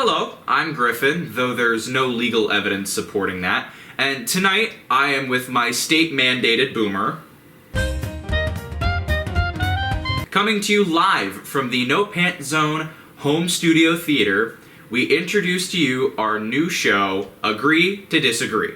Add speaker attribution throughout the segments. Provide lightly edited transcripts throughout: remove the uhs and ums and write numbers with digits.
Speaker 1: Hello, I'm Griffin, though there's no legal evidence supporting that. And tonight, I am with my state-mandated boomer. Coming to you live from the No Pant Zone Home Studio Theater, we introduce to you our new show, Agree to Disagree.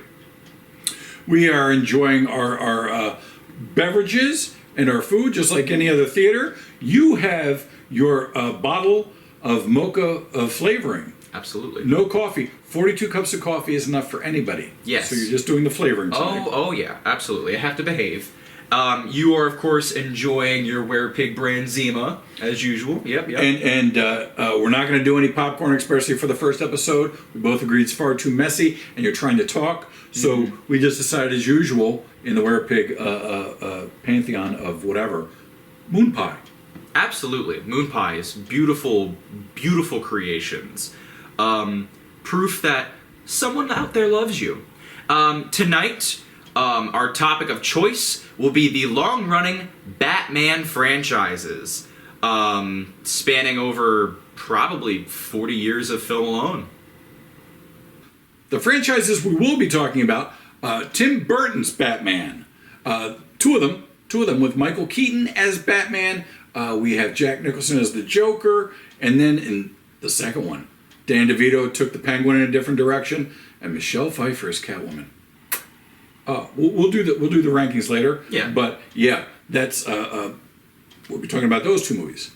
Speaker 2: We are enjoying our beverages and our food just like any other theater. You have your bottle of mocha flavoring.
Speaker 1: Absolutely.
Speaker 2: No coffee. 42 cups of coffee is enough for anybody.
Speaker 1: Yes.
Speaker 2: So you're just doing the flavoring tonight.
Speaker 1: Oh yeah, absolutely. I have to behave. You are, of course, enjoying your Werepig brand Zima, as usual. Yep.
Speaker 2: And we're not going to do any popcorn, especially for the first episode. We both agreed it's far too messy, and you're trying to talk. So we just decided, as usual, in the Werepig pantheon of whatever, moon pie.
Speaker 1: Absolutely. Moon pies, beautiful, beautiful creations. Proof that someone out there loves you. Tonight, our topic of choice will be the long-running Batman franchises, spanning over probably 40 years of film alone.
Speaker 2: The franchises we will be talking about, Tim Burton's Batman. Two of them with Michael Keaton as Batman. We have Jack Nicholson as the Joker, and then in the second one, Dan DeVito took the Penguin in a different direction, and Michelle Pfeiffer as Catwoman. We'll do the rankings later.
Speaker 1: Yeah.
Speaker 2: But yeah, that's we'll be talking about those two movies.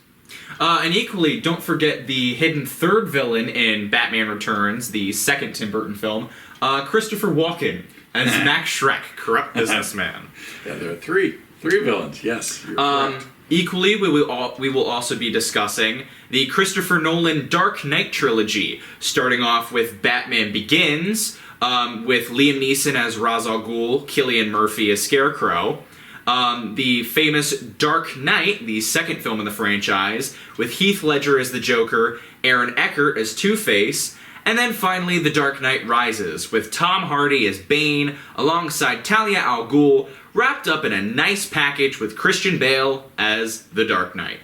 Speaker 1: And equally, don't forget the hidden third villain in Batman Returns, the second Tim Burton film, Christopher Walken as Max Schreck, corrupt businessman.
Speaker 2: Yeah, there are three villains. Yes. You're correct.
Speaker 1: Equally, we will also be discussing the Christopher Nolan Dark Knight trilogy, starting off with Batman Begins, with Liam Neeson as Ra's al Ghul, Cillian Murphy as Scarecrow, the famous Dark Knight, the second film in the franchise, with Heath Ledger as the Joker, Aaron Eckhart as Two-Face, and then finally The Dark Knight Rises, with Tom Hardy as Bane, alongside Talia al Ghul, wrapped up in a nice package with Christian Bale as the Dark Knight.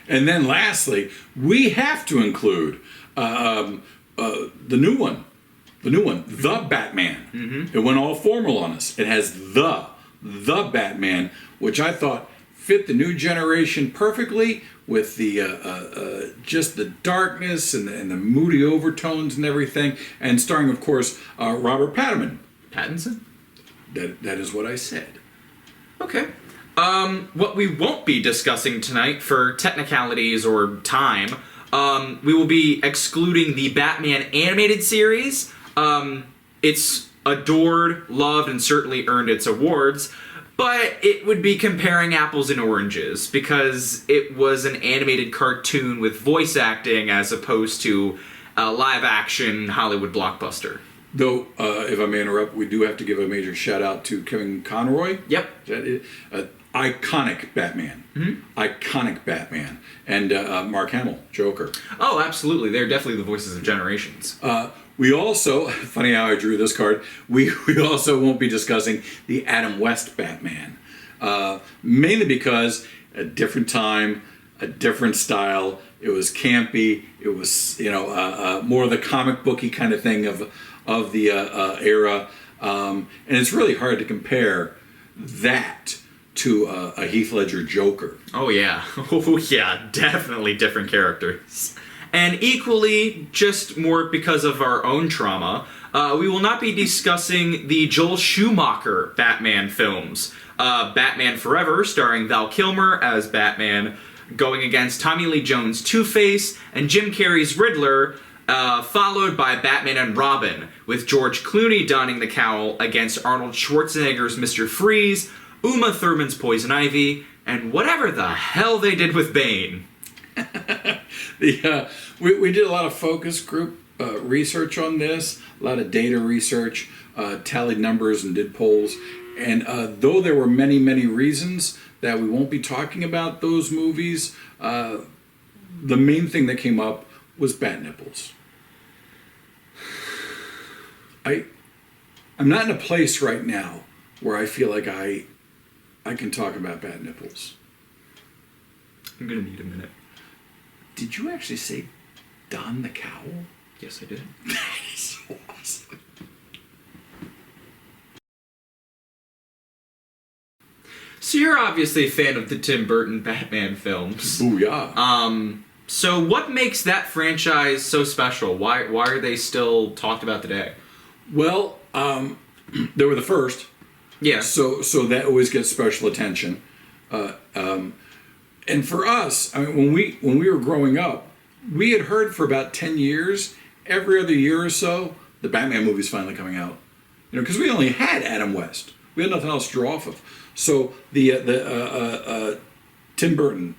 Speaker 2: And then lastly, we have to include the new one, The Batman. Mm-hmm. It went all formal on us. It has the Batman, which I thought fit the new generation perfectly with the just the darkness and the moody overtones and everything, and starring, of course, Robert
Speaker 1: Pattinson?
Speaker 2: That is what I said.
Speaker 1: Okay. What we won't be discussing tonight for technicalities or time, we will be excluding the Batman animated series. It's adored, loved, and certainly earned its awards, but it would be comparing apples and oranges because it was an animated cartoon with voice acting as opposed to a live-action Hollywood blockbuster.
Speaker 2: Though, if I may interrupt, we do have to give a major shout-out to Kevin Conroy.
Speaker 1: Yep.
Speaker 2: Iconic Batman. Mm-hmm. Iconic Batman. And Mark Hamill, Joker.
Speaker 1: Oh, absolutely. They're definitely the voices of generations.
Speaker 2: We also, funny how I drew this card, we also won't be discussing the Adam West Batman. Mainly because a different time, a different style, it was campy, it was, more of the comic booky kind of thing of the era. And it's really hard to compare that to a Heath Ledger Joker.
Speaker 1: Oh yeah. Oh yeah, definitely different characters. And equally, just more because of our own trauma, we will not be discussing the Joel Schumacher Batman films. Batman Forever, starring Val Kilmer as Batman, going against Tommy Lee Jones' Two-Face, and Jim Carrey's Riddler, followed by Batman and Robin, with George Clooney donning the cowl against Arnold Schwarzenegger's Mr. Freeze, Uma Thurman's Poison Ivy, and whatever the hell they did with Bane.
Speaker 2: We did a lot of focus group research on this, a lot of data research, tallied numbers and did polls. And though there were many, many reasons that we won't be talking about those movies, the main thing that came up was bat nipples. I'm not in a place right now where I feel like I can talk about bat nipples.
Speaker 1: I'm gonna need a minute.
Speaker 2: Did you actually say don the cowl?
Speaker 1: Yes, I did.
Speaker 2: That is so awesome.
Speaker 1: So you're obviously a fan of the Tim Burton Batman films.
Speaker 2: Booyah.
Speaker 1: So what makes that franchise so special? Why are they still talked about today?
Speaker 2: Well, they were the first.
Speaker 1: Yeah.
Speaker 2: So that always gets special attention. And for us, I mean, when we were growing up, we had heard for about 10 years, every other year or so, the Batman movie's finally coming out. You know, because we only had Adam West. We had nothing else to draw off of. So the Tim Burton,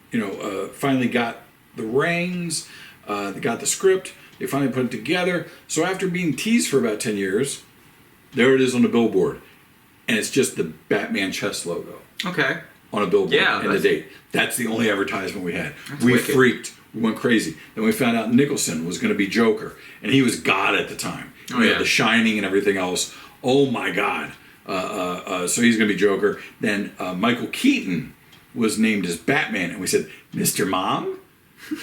Speaker 2: finally got the reins, they got the script, they finally put it together. So after being teased for about 10 years, there it is on the billboard. And it's just the Batman chest logo.
Speaker 1: Okay.
Speaker 2: On a billboard and the date. That's the only advertisement we had. We
Speaker 1: wicked.
Speaker 2: Freaked. We went crazy. Then we found out Nicholson was going to be Joker. And he was God at the time. The Shining and everything else. Oh my God. So he's going to be Joker. Then Michael Keaton was named as Batman. And we said, Mr. Mom?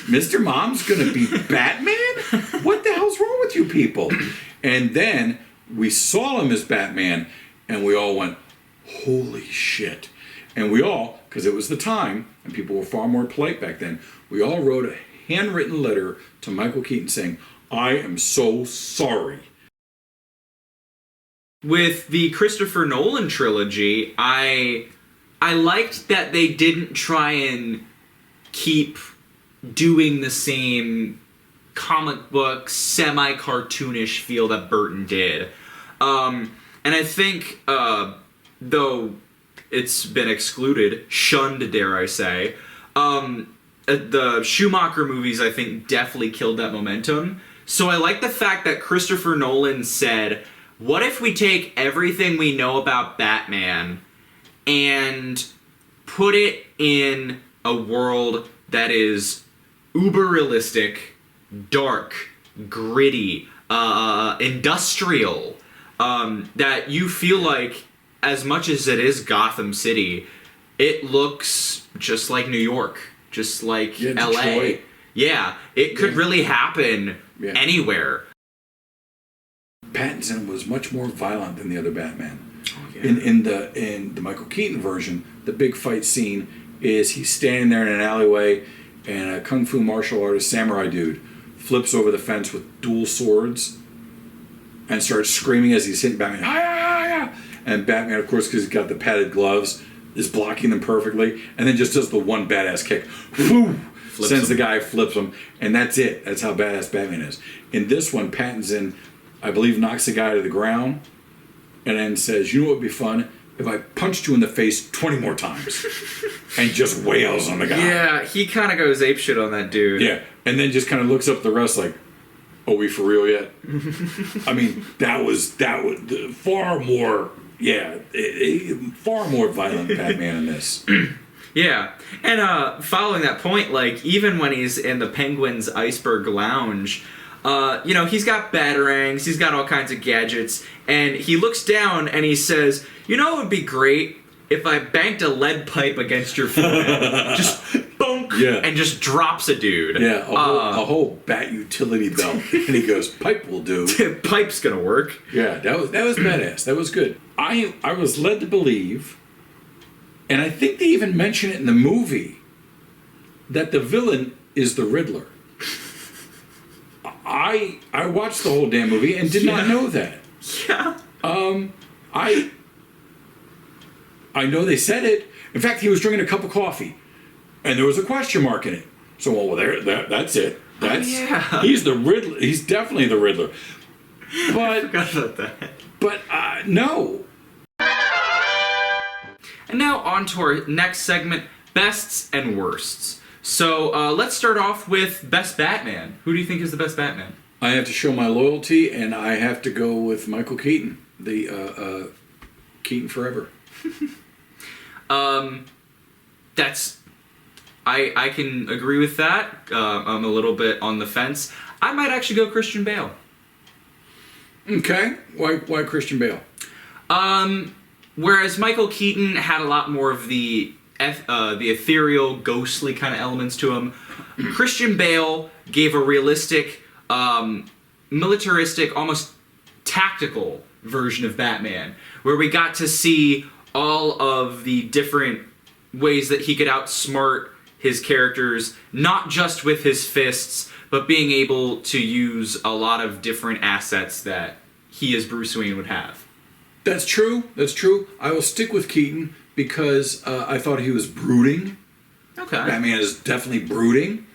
Speaker 2: Mr. Mom's going to be Batman? What the hell's wrong with you people? And then we saw him as Batman. And we all went, holy shit. And we all, because it was the time, and people were far more polite back then, we all wrote a handwritten letter to Michael Keaton saying, I am so sorry.
Speaker 1: With the Christopher Nolan trilogy, I liked that they didn't try and keep doing the same comic book, semi-cartoonish feel that Burton did. And I think, though it's been excluded, shunned, dare I say, the Schumacher movies, I think, definitely killed that momentum. So I like the fact that Christopher Nolan said, what if we take everything we know about Batman and put it in a world that is uber realistic, dark, gritty, industrial, that you feel like, as much as it is Gotham City, it looks just like New York, just like LA.
Speaker 2: Detroit.
Speaker 1: Yeah, it could really happen anywhere.
Speaker 2: Pattinson was much more violent than the other Batman.
Speaker 1: Oh, yeah.
Speaker 2: In the Michael Keaton version, the big fight scene is he's standing there in an alleyway, and a kung fu martial artist samurai dude flips over the fence with dual swords and starts screaming as he's hitting Batman. Hi-ya! And Batman, of course, because he's got the padded gloves, is blocking them perfectly, and then just does the one badass kick. Whew! Sends the guy, flips him, and that's it. That's how badass Batman is. In this one, Pattinson, I believe, knocks the guy to the ground, and then says, you know what would be fun? If I punched you in the face 20 more times. And just wails on the guy.
Speaker 1: Yeah, he kind of goes apeshit on that dude.
Speaker 2: Yeah, and then just kind of looks up at the rest like, are we for real yet? I mean, that was far more, far more violent Batman in this.
Speaker 1: Yeah, and following that point, like, even when he's in the Penguin's Iceberg Lounge, he's got batarangs, he's got all kinds of gadgets, and he looks down and he says, you know what would be great? If I banked a lead pipe against your forehead. Just bonk, and just drops a dude.
Speaker 2: Yeah, a whole bat utility belt. And he goes, pipe will do.
Speaker 1: Pipe's gonna work.
Speaker 2: Yeah, that was badass. That was good. I was led to believe, and I think they even mention it in the movie, that the villain is the Riddler. I watched the whole damn movie and did not know that.
Speaker 1: Yeah.
Speaker 2: I know they said it. In fact, he was drinking a cup of coffee, and there was a question mark in it. So, that's it. He's the Riddler. He's definitely the Riddler. But
Speaker 1: I forgot about that.
Speaker 2: But no.
Speaker 1: And now on to our next segment, bests and worsts. So let's start off with best Batman. Who do you think is the best Batman?
Speaker 2: I have to show my loyalty, and I have to go with Michael Keaton, the Keaton forever.
Speaker 1: I can agree with that. I'm a little bit on the fence. I might actually go Christian Bale.
Speaker 2: Okay, why Christian Bale?
Speaker 1: Whereas Michael Keaton had a lot more of the ethereal, ghostly kind of elements to him, Christian Bale gave a realistic militaristic, almost tactical version of Batman, where we got to see all of the different ways that he could outsmart his characters, not just with his fists, but being able to use a lot of different assets that he as Bruce Wayne would have.
Speaker 2: That's true. That's true. I will stick with Keaton because I thought he was brooding.
Speaker 1: Okay.
Speaker 2: Batman is definitely brooding,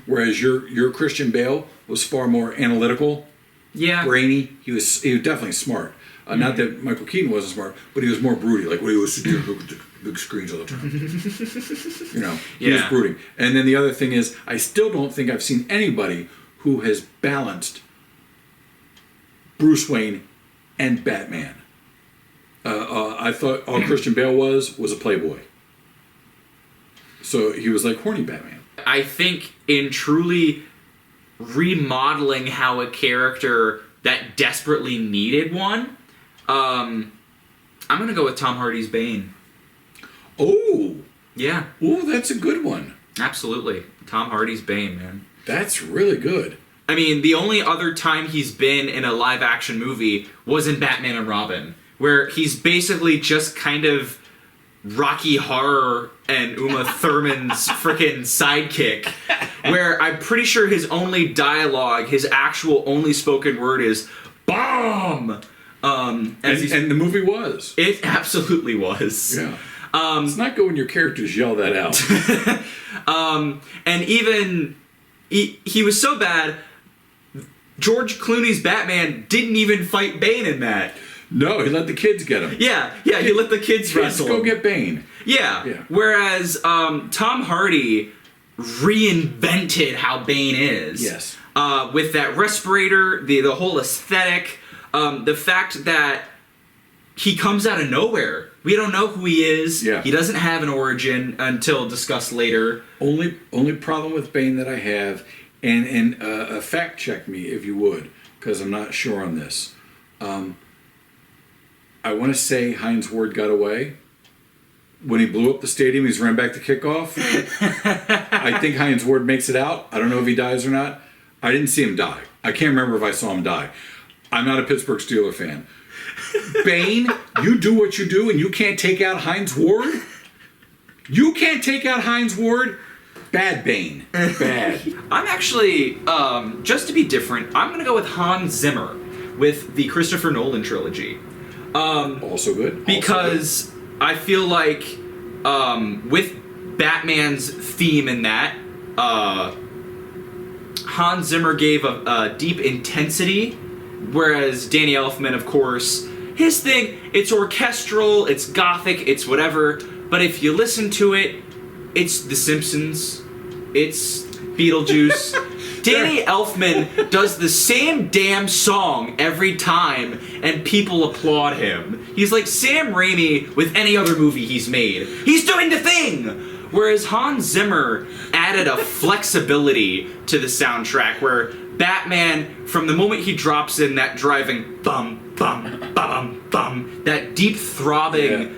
Speaker 2: whereas your Christian Bale was far more analytical, brainy. He was definitely smart. Not that Michael Keaton wasn't smart, but he was more broody. Like what he was to do, look at the big screens all the time. He was brooding. And then the other thing is, I still don't think I've seen anybody who has balanced Bruce Wayne and Batman. I thought all Christian Bale was a playboy. So he was like horny Batman.
Speaker 1: I think in truly remodeling how a character that desperately needed one, I'm going to go with Tom Hardy's Bane.
Speaker 2: Oh.
Speaker 1: Yeah.
Speaker 2: Oh, that's a good one.
Speaker 1: Absolutely. Tom Hardy's Bane, man.
Speaker 2: That's really good.
Speaker 1: I mean, the only other time he's been in a live-action movie was in Batman and Robin, where he's basically just kind of Rocky Horror and Uma Thurman's frickin' sidekick, where I'm pretty sure his only dialogue, his actual only spoken word is "bomb."
Speaker 2: And the movie was.
Speaker 1: It absolutely was.
Speaker 2: Yeah. It's not good when your characters yell that out.
Speaker 1: And even he was so bad. George Clooney's Batman didn't even fight Bane in that.
Speaker 2: No, he let the kids get him.
Speaker 1: Yeah, he let the kids wrestle
Speaker 2: Go
Speaker 1: him.
Speaker 2: get Bane.
Speaker 1: Yeah. Whereas Tom Hardy reinvented how Bane is.
Speaker 2: Yes.
Speaker 1: With that respirator, the whole aesthetic, the fact that he comes out of nowhere. We don't know who he is.
Speaker 2: Yeah.
Speaker 1: He doesn't have an origin until discussed later.
Speaker 2: Only problem with Bane that I have, and fact check me if you would, because I'm not sure on this. I want to say Hines Ward got away. When he blew up the stadium, he's ran back to kickoff. I think Hines Ward makes it out. I don't know if he dies or not. I didn't see him die. I can't remember if I saw him die. I'm not a Pittsburgh Steelers fan. Bane, you do what you do, and you can't take out Hines Ward? You can't take out Hines Ward? Bad Bane. Bad.
Speaker 1: I'm actually, just to be different, I'm going to go with Hans Zimmer with the Christopher Nolan trilogy.
Speaker 2: Also good.
Speaker 1: Because I feel like with Batman's theme in that, Hans Zimmer gave a deep intensity, whereas Danny Elfman, of course, his thing, it's orchestral, it's gothic, it's whatever, but if you listen to it, it's The Simpsons, it's Beetlejuice. Danny Elfman does the same damn song every time, and people applaud him. He's like Sam Raimi with any other movie he's made. He's doing the thing! Whereas Hans Zimmer added a flexibility to the soundtrack where Batman, from the moment he drops in that driving bum, bum, bum, bum, that deep throbbing,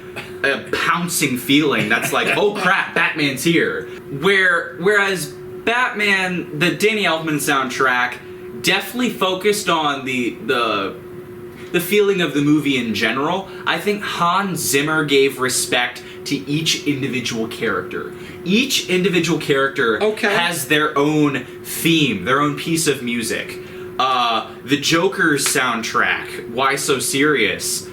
Speaker 1: pouncing feeling that's like, oh crap, Batman's here. Whereas Batman, the Danny Elfman soundtrack, definitely focused on the feeling of the movie in general. I think Hans Zimmer gave respect to each individual character. Each individual character has their own theme, their own piece of music. The Joker's soundtrack, Why So Serious,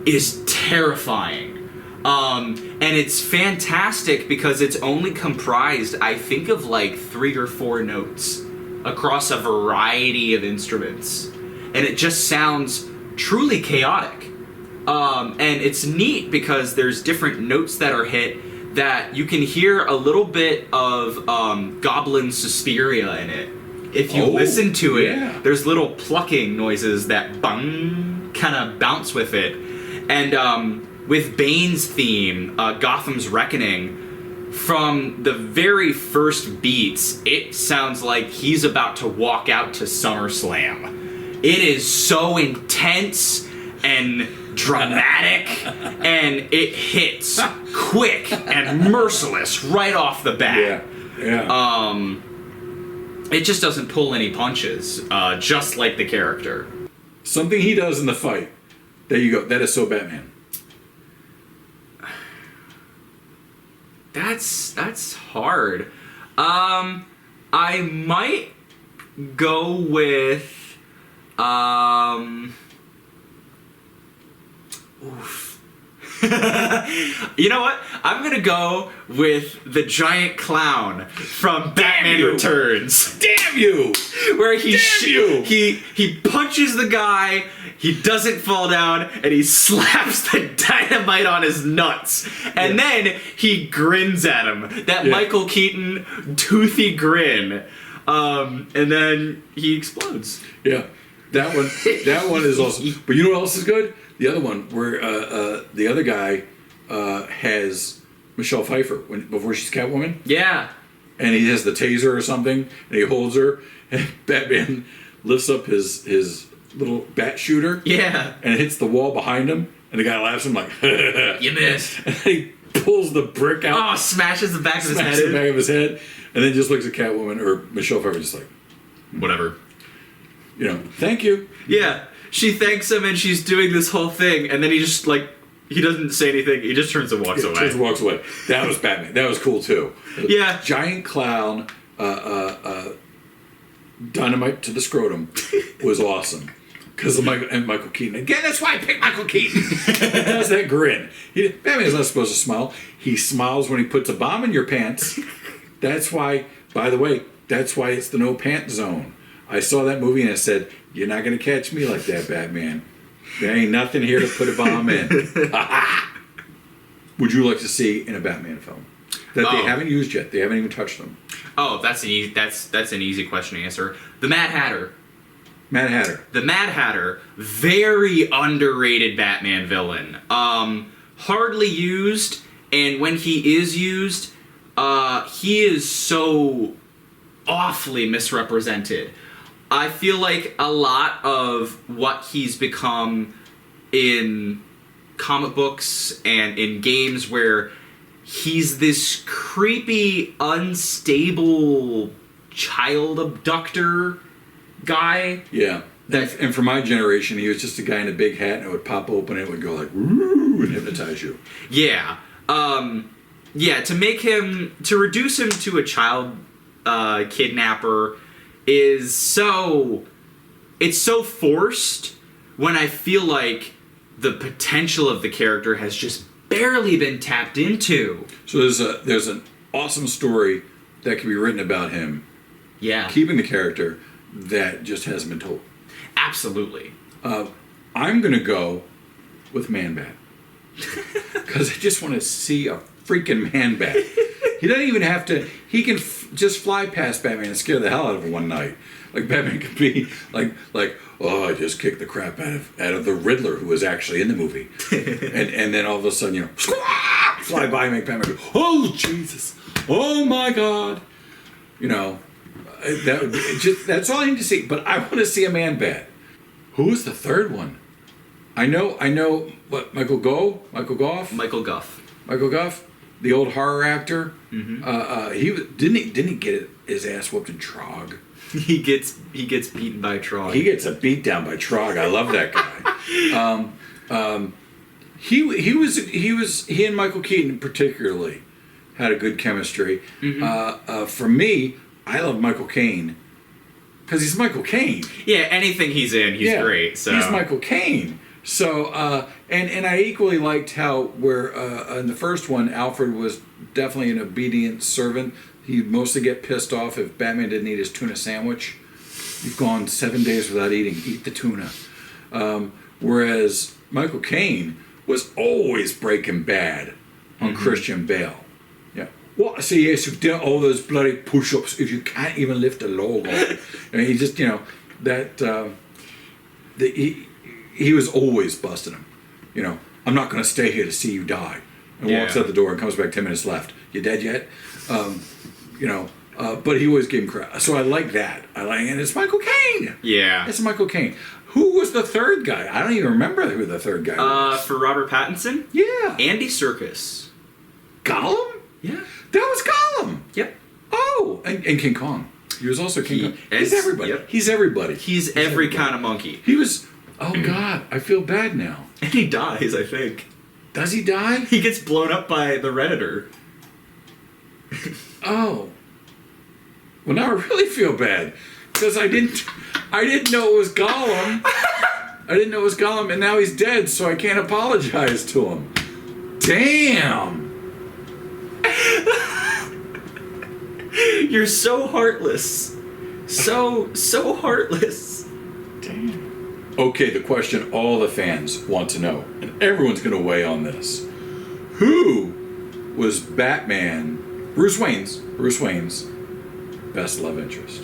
Speaker 1: is terrifying. And it's fantastic because it's only comprised, I think, of like 3 or 4 notes across a variety of instruments. And it just sounds truly chaotic. And it's neat because there's different notes that are hit that you can hear a little bit of Goblin Suspiria in it. If you listen to it, there's little plucking noises that bung kind of bounce with it. And with Bane's theme, Gotham's Reckoning, from the very first beats, it sounds like he's about to walk out to SummerSlam. It is so intense and dramatic, and it hits quick and merciless right off the bat. it just doesn't pull any punches, just like the character.
Speaker 2: Something he does in the fight. There you go. That is so Batman.
Speaker 1: That's hard. I might go with oof. You know what? I'm gonna go with the giant clown from Batman Returns.
Speaker 2: Damn you!
Speaker 1: Where he
Speaker 2: you!
Speaker 1: he punches the guy, he doesn't fall down, and he slaps the dynamite on his nuts. And then he grins at him. That Michael Keaton toothy grin. And then he explodes.
Speaker 2: Yeah. That one is awesome. But you know what else is good? The other one where the other guy has Michelle Pfeiffer before she's Catwoman.
Speaker 1: Yeah.
Speaker 2: And he has the taser or something, and he holds her, and Batman lifts up his little bat shooter.
Speaker 1: Yeah.
Speaker 2: And it hits the wall behind him, and the guy laughs at him like,
Speaker 1: you missed.
Speaker 2: And he pulls the brick out.
Speaker 1: Oh, smashes the back of his head.
Speaker 2: Smashes the back of his head, and then just looks at Catwoman or Michelle Pfeiffer just like,
Speaker 1: whatever.
Speaker 2: You know, thank you.
Speaker 1: Yeah. She thanks him and she's doing this whole thing, and then he just he doesn't say anything, he just turns and walks away.
Speaker 2: Turns and walks away. That was Batman. That was cool too.
Speaker 1: Yeah.
Speaker 2: Giant clown, dynamite to the scrotum was awesome. Because of Michael Keaton. Again, that's why I picked Michael Keaton. That's that grin. Batman's not supposed to smile. He smiles when he puts a bomb in your pants. That's why, by the way, that's why it's the no pants zone. I saw that movie and I said, you're not going to catch me like that, Batman. There ain't nothing here to put a bomb in. Would you like to see in a Batman film? That they haven't used yet. They haven't even touched them.
Speaker 1: Oh, that's an easy question to answer. The Mad Hatter.
Speaker 2: Mad Hatter.
Speaker 1: The Mad Hatter, very underrated Batman villain. Hardly used, and when he is used, he is so awfully misrepresented. I feel like a lot of what he's become in comic books and in games where he's this creepy, unstable child abductor guy.
Speaker 2: Yeah. And for my generation, he was just a guy in a big hat and it would pop open and it would go like, woo, and hypnotize you.
Speaker 1: Yeah. To reduce him to a child kidnapper is so forced when I feel like the potential of the character has just barely been tapped into.
Speaker 2: So there's an awesome story that can be written about him.
Speaker 1: Yeah.
Speaker 2: Keeping the character that just hasn't been told.
Speaker 1: Absolutely.
Speaker 2: I'm going to go with Man-Bat. Because I just want to see a freaking Man-Bat. He doesn't even have to... He can just fly past Batman and scare the hell out of him one night. Like, Batman could be like, oh, I just kicked the crap out of the Riddler, who was actually in the movie. and then all of a sudden, you know, fly by and make Batman go, oh, Jesus. Oh, my God. You know, that would be that's all I need to see. But I want to see a Man-Bat. Who was the third one? I know, what, Michael Goff?
Speaker 1: Michael Guff.
Speaker 2: Michael Guff? The old horror actor,
Speaker 1: Mm-hmm.
Speaker 2: he didn't he get his ass whooped in Trog?
Speaker 1: He gets beaten by Trog.
Speaker 2: He gets a beat down by Trog. I love that guy. He and Michael Keaton particularly had a good chemistry.
Speaker 1: Mm-hmm.
Speaker 2: For me, I love Michael Caine because he's Michael Caine.
Speaker 1: Yeah, anything he's in, he's great. So
Speaker 2: he's Michael Caine. So, and I equally liked how where in the first one, Alfred was definitely an obedient servant. He'd mostly get pissed off if Batman didn't eat his tuna sandwich. You've gone 7 days without eating. Eat the tuna. Whereas Michael Caine was always breaking bad on Christian Bale. Yeah. Well, see, yes, you've done all those bloody push-ups if you can't even lift a log off. And he just, you know, that he was always busting him. You know, I'm not going to stay here to see you die. And walks out the door and comes back 10 minutes left. You dead yet? You know, but he always gave him crap. So I like that. And it's Michael Caine.
Speaker 1: Yeah.
Speaker 2: It's Michael Caine. Who was the third guy? I don't even remember who the third guy was.
Speaker 1: For Robert Pattinson?
Speaker 2: Yeah.
Speaker 1: Andy Serkis.
Speaker 2: Gollum?
Speaker 1: Yeah.
Speaker 2: That was Gollum.
Speaker 1: Yep.
Speaker 2: Oh, and King Kong. He was also King Kong. He's
Speaker 1: is-
Speaker 2: everybody.
Speaker 1: yep.
Speaker 2: He's everybody.
Speaker 1: He's every
Speaker 2: everybody.
Speaker 1: kind of monkey.
Speaker 2: He was. Oh God, I feel bad now.
Speaker 1: And he dies, I think.
Speaker 2: Does he die?
Speaker 1: He gets blown up by the Redditor.
Speaker 2: Oh. Well, now I really feel bad because I didn't know it was Gollum. I didn't know it was Gollum, and now he's dead, so I can't apologize to him. Damn.
Speaker 1: You're so heartless. So heartless.
Speaker 2: Damn. Okay, the question all the fans want to know, and everyone's going to weigh on this. Who was Batman, Bruce Wayne's best love interest?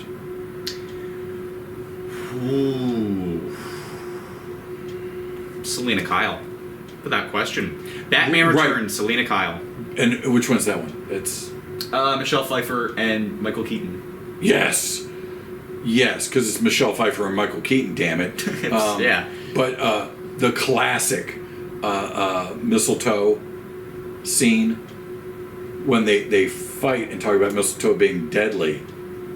Speaker 1: Ooh. Selena Kyle. Without question. Batman
Speaker 2: Right.
Speaker 1: Returns, Selena Kyle.
Speaker 2: And which one's that one? It's...
Speaker 1: Michelle Pfeiffer and Michael Keaton.
Speaker 2: Yes. Yes, because it's Michelle Pfeiffer and Michael Keaton, damn it.
Speaker 1: Yeah.
Speaker 2: But the classic mistletoe scene when they fight and talk about mistletoe being deadly.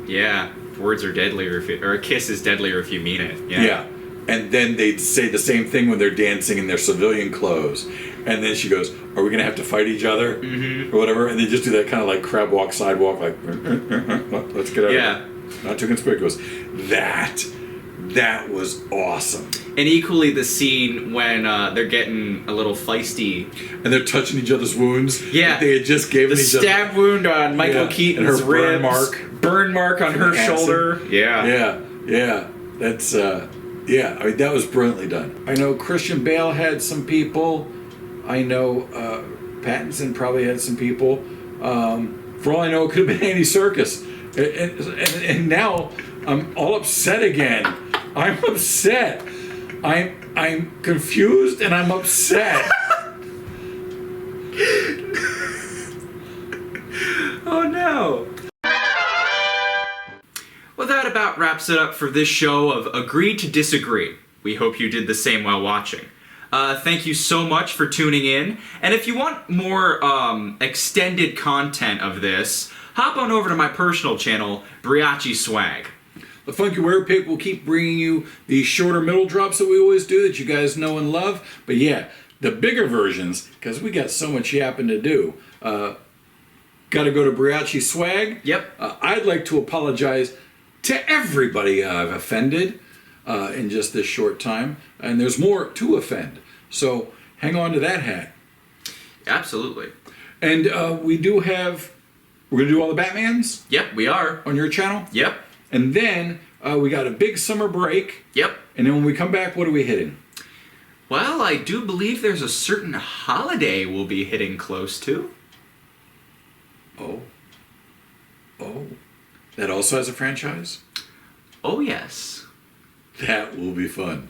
Speaker 1: Yeah. Words are deadlier or a kiss is deadlier if you mean it.
Speaker 2: Yeah. And then they say the same thing when they're dancing in their civilian clothes. And then she goes, "Are we going to have to fight each other?"
Speaker 1: Mm-hmm.
Speaker 2: Or whatever. And they just do that kind of like crab walk, sidewalk, like, let's get out of here. Not too conspicuous. That was awesome.
Speaker 1: And equally the scene when they're getting a little feisty.
Speaker 2: And they're touching each other's wounds.
Speaker 1: Yeah.
Speaker 2: That they had just given
Speaker 1: The
Speaker 2: each other.
Speaker 1: stab wound on Michael
Speaker 2: Yeah.
Speaker 1: Keaton's
Speaker 2: And her burn
Speaker 1: ribs.
Speaker 2: mark.
Speaker 1: Burn mark on her
Speaker 2: Acid.
Speaker 1: shoulder. Yeah.
Speaker 2: Yeah. That's, I mean, that was brilliantly done. I know Christian Bale had some people. I know Pattinson probably had some people. For all I know, it could have been Andy Serkis. And now I'm all upset again. I'm upset. I'm confused and I'm upset.
Speaker 1: Oh no. Well, that about wraps it up for this show of Agree to Disagree. We hope you did the same while watching. Thank you so much for tuning in. And if you want more extended content of this, hop on over to my personal channel, Briachi Swag.
Speaker 2: The Funky Werepig will keep bringing you the shorter middle drops that we always do that you guys know and love. But yeah, the bigger versions, because we got so much yapping to do, got to go to Briachi Swag.
Speaker 1: Yep.
Speaker 2: I'd like to apologize to everybody I've offended in just this short time. And there's more to offend. So hang on to that hat.
Speaker 1: Absolutely.
Speaker 2: And we're going to do all the Batmans
Speaker 1: Yep, we are.
Speaker 2: on your channel.
Speaker 1: Yep.
Speaker 2: And then we got a big summer break.
Speaker 1: Yep.
Speaker 2: And then when we come back, what are we hitting?
Speaker 1: Well, I do believe there's a certain holiday we'll be hitting close to.
Speaker 2: Oh. That also has a franchise?
Speaker 1: Oh, yes.
Speaker 2: That will be fun.